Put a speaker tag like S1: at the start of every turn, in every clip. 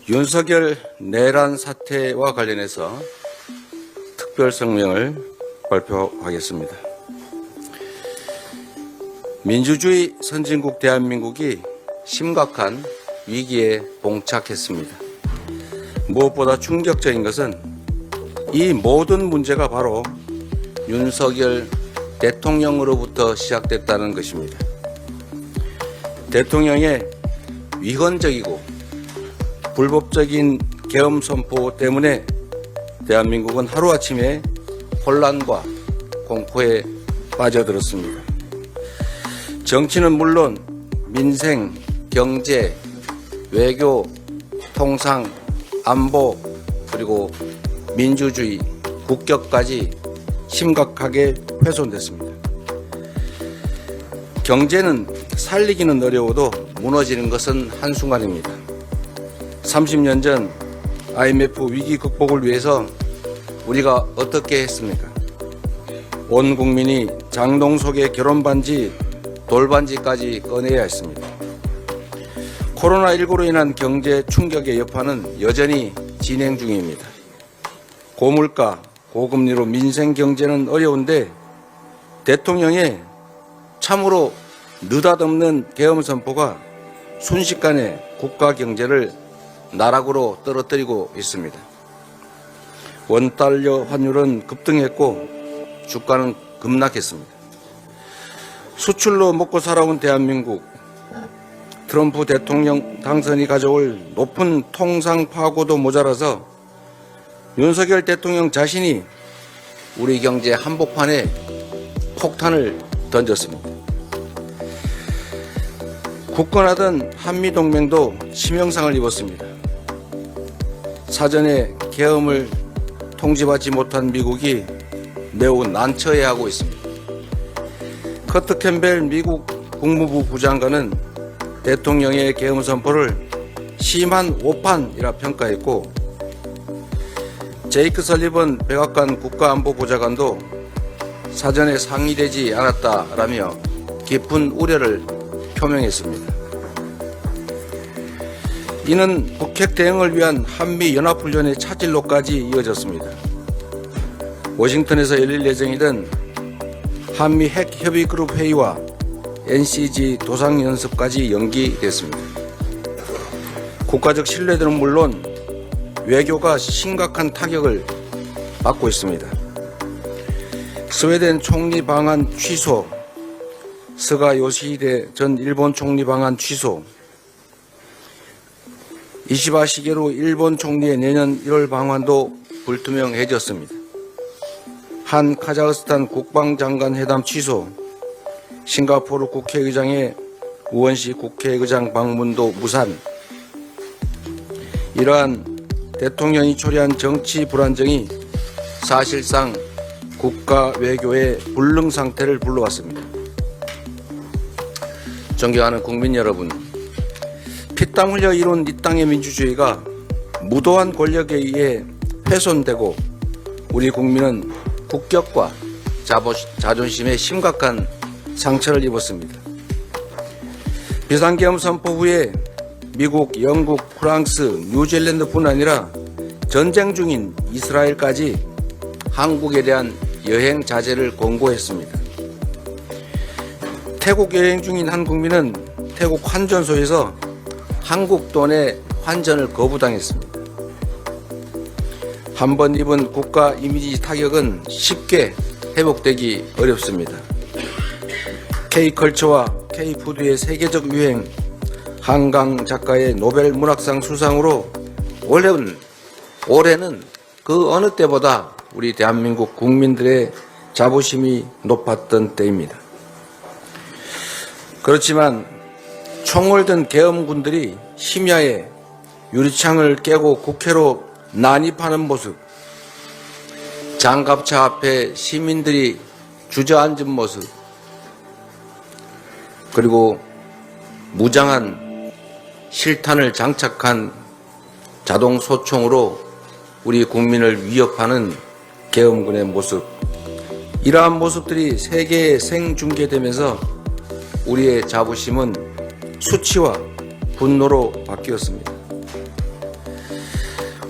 S1: 윤석열 내란 사태와 관련해서 특별 성명을 발표하겠습니다. 민주주의 선진국 대한민국이 심각한 위기에 봉착했습니다. 무엇보다 충격적인 것은 이 모든 문제가 바로 윤석열 대통령으로부터 시작됐다는 것입니다. 대통령의 위헌적이고 불법적인 계엄 선포 때문에 대한민국은 하루아침에 혼란과 공포에 빠져들었습니다. 정치는 물론 민생, 경제, 외교, 통상, 안보, 그리고 민주주의, 국격까지 심각하게 훼손됐습니다. 경제는 살리기는 어려워도 무너지는 것은 한순간입니다. 30년 전 IMF 위기 극복을 위해서 우리가 어떻게 했습니까? 온 국민이 장롱 속에 결혼반지, 돌반지까지 꺼내야 했습니다. 코로나19로 인한 경제 충격의 여파는 여전히 진행 중입니다. 고물가, 고금리로 민생 경제는 어려운데 대통령의 참으로 느닷없는 계엄 선포가 순식간에 국가 경제를 나락으로 떨어뜨리고 있습니다. 원달러 환율은 급등했고 주가는 급락했습니다. 수출로 먹고 살아온 대한민국, 트럼프 대통령 당선이 가져올 높은 통상 파고도 모자라서 윤석열 대통령 자신이 우리 경제 한복판에 폭탄을 던졌습니다. 굳건하던 한미동맹도 치명상을 입었습니다. 사전에 계엄을 통지받지 못한 미국이 매우 난처해하고 있습니다. 커트 캠벨 미국 국무부 부장관은 대통령의 계엄 선포를 심한 오판이라 평가했고, 제이크 설리번 백악관 국가안보보좌관도 사전에 상의되지 않았다라며 깊은 우려를 표명했습니다. 이는 북핵 대응을 위한 한미연합훈련의 차질로까지 이어졌습니다. 워싱턴에서 열릴 예정이던 한미 핵협의그룹 회의와 NCG 도상연습까지 연기됐습니다. 국가적 신뢰도는 물론 외교가 심각한 타격을 받고 있습니다. 스웨덴 총리 방한 취소, 스가 요시히데 전 일본 총리 방한 취소, 이시바 시게루 일본 총리의 내년 1월 방한도 불투명해졌습니다. 한 카자흐스탄 국방장관 회담 취소, 싱가포르 국회의장의 우원식 국회의장 방문도 무산. 이러한 대통령이 초래한 정치 불안정이 사실상 국가 외교의 불능 상태를 불러왔습니다. 존경하는 국민 여러분, 피땀 흘려 이룬 이 땅의 민주주의가 무도한 권력에 의해 훼손되고 우리 국민은 국격과 자존심에 심각한 상처를 입었습니다. 비상계엄 선포 후에 미국, 영국, 프랑스, 뉴질랜드뿐 아니라 전쟁 중인 이스라엘까지 한국에 대한 여행 자제를 권고했습니다. 태국 여행 중인 한 국민은 태국 환전소에서 한국 돈의 환전을 거부당했습니다. 한번 입은 국가 이미지 타격은 쉽게 회복되기 어렵습니다. K컬처와 K푸드의 세계적 유행, 한강 작가의 노벨 문학상 수상으로 올해는 그 어느 때보다 우리 대한민국 국민들의 자부심이 높았던 때입니다. 그렇지만 총을 든 계엄군들이 심야에 유리창을 깨고 국회로 난입하는 모습, 장갑차 앞에 시민들이 주저앉은 모습, 그리고 무장한 실탄을 장착한 자동 소총으로 우리 국민을 위협하는 계엄군의 모습, 이러한 모습들이 세계에 생중계되면서 우리의 자부심은 수치와 분노로 바뀌었습니다.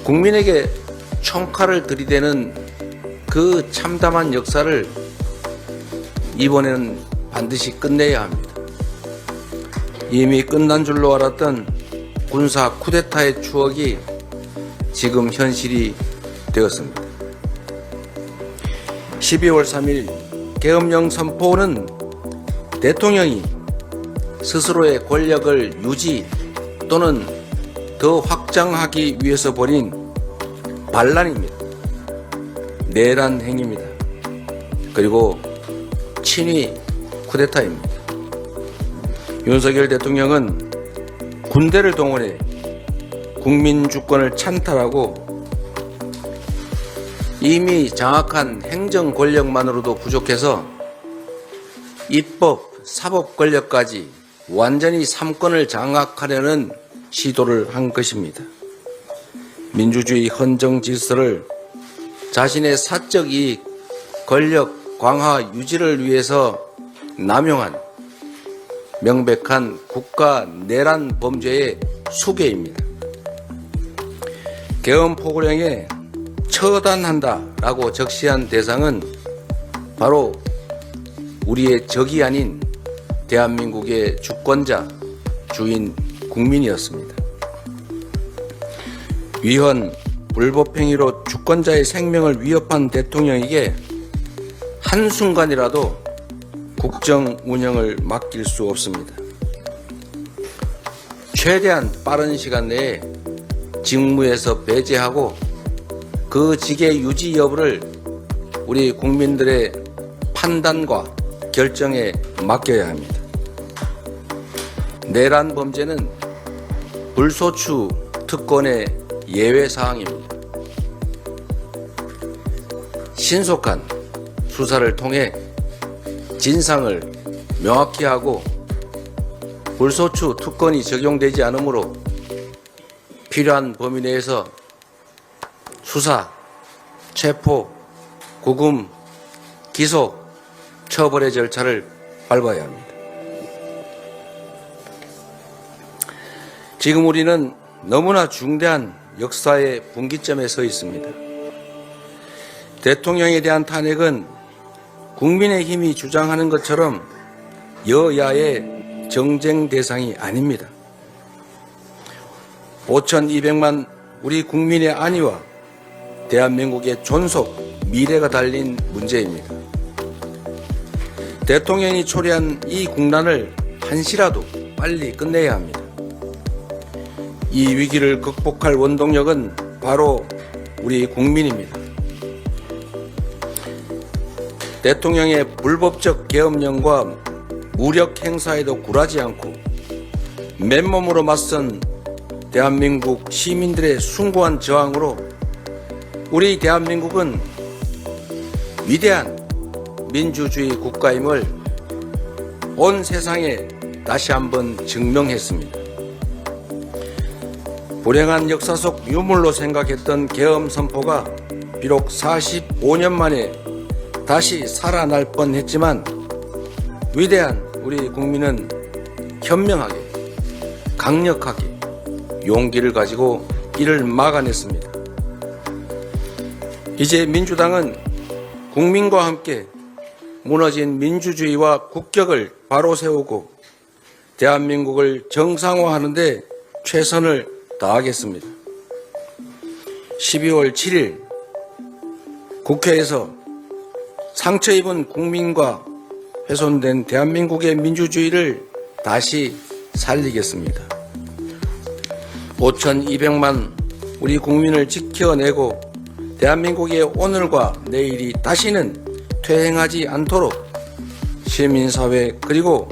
S1: 국민에게 총칼을 들이대는 그 참담한 역사를 이번에는 반드시 끝내야 합니다. 이미 끝난 줄로 알았던 군사 쿠데타의 추억이 지금 현실이 되었습니다. 12월 3일 계엄령 선포는 대통령이 스스로의 권력을 유지 또는 더 확장하기 위해서 벌인 반란입니다. 내란 행위입니다. 그리고 친위 쿠데타입니다. 윤석열 대통령은 군대를 동원해 국민 주권을 찬탈하고 이미 장악한 행정 권력만으로도 부족해서 입법, 사법 권력까지 완전히 삼권을 장악하려는 시도를 한 것입니다. 민주주의 헌정 질서를 자신의 사적 이익, 권력 강화 유지를 위해서 남용한 명백한 국가 내란 범죄의 수괴입니다. 계엄 포고령에 처단한다라고 적시한 대상은 바로 우리의 적이 아닌 대한민국의 주권자, 주인 국민이었습니다. 위헌, 불법행위로 주권자의 생명을 위협한 대통령에게 한순간이라도 국정 운영을 맡길 수 없습니다. 최대한 빠른 시간 내에 직무에서 배제하고 그 직의 유지 여부를 우리 국민들의 판단과 결정에 맡겨야 합니다. 내란 범죄는 불소추 특권의 예외 사항입니다. 신속한 수사를 통해 진상을 명확히 하고 불소추 특권이 적용되지 않으므로 필요한 범위 내에서 수사, 체포, 구금, 기소, 처벌의 절차를 밟아야 합니다. 지금 우리는 너무나 중대한 역사의 분기점에 서 있습니다. 대통령에 대한 탄핵은 국민의힘이 주장하는 것처럼 여야의 정쟁 대상이 아닙니다. 5,200만 우리 국민의 안위와 대한민국의 존속, 미래가 달린 문제입니다. 대통령이 초래한 이 국난을 한시라도 빨리 끝내야 합니다. 이 위기를 극복할 원동력은 바로 우리 국민입니다. 대통령의 불법적 계엄령과 무력 행사에도 굴하지 않고 맨몸으로 맞선 대한민국 시민들의 숭고한 저항으로 우리 대한민국은 위대한 민주주의 국가임을 온 세상에 다시 한번 증명했습니다. 불행한 역사 속 유물로 생각했던 계엄 선포가 비록 45년 만에 다시 살아날 뻔했지만 위대한 우리 국민은 현명하게, 강력하게 용기를 가지고 이를 막아냈습니다. 이제 민주당은 국민과 함께 무너진 민주주의와 국격을 바로 세우고 대한민국을 정상화하는 데 최선을 다하겠습니다. 12월 7일 국회에서 상처 입은 국민과 훼손된 대한민국의 민주주의를 다시 살리겠습니다. 5,200만 우리 국민을 지켜내고 대한민국의 오늘과 내일이 다시는 퇴행하지 않도록 시민사회 그리고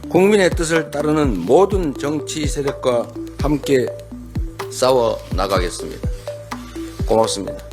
S1: 국민의 뜻을 따르는 모든 정치 세력과 함께 싸워 나가겠습니다. 고맙습니다.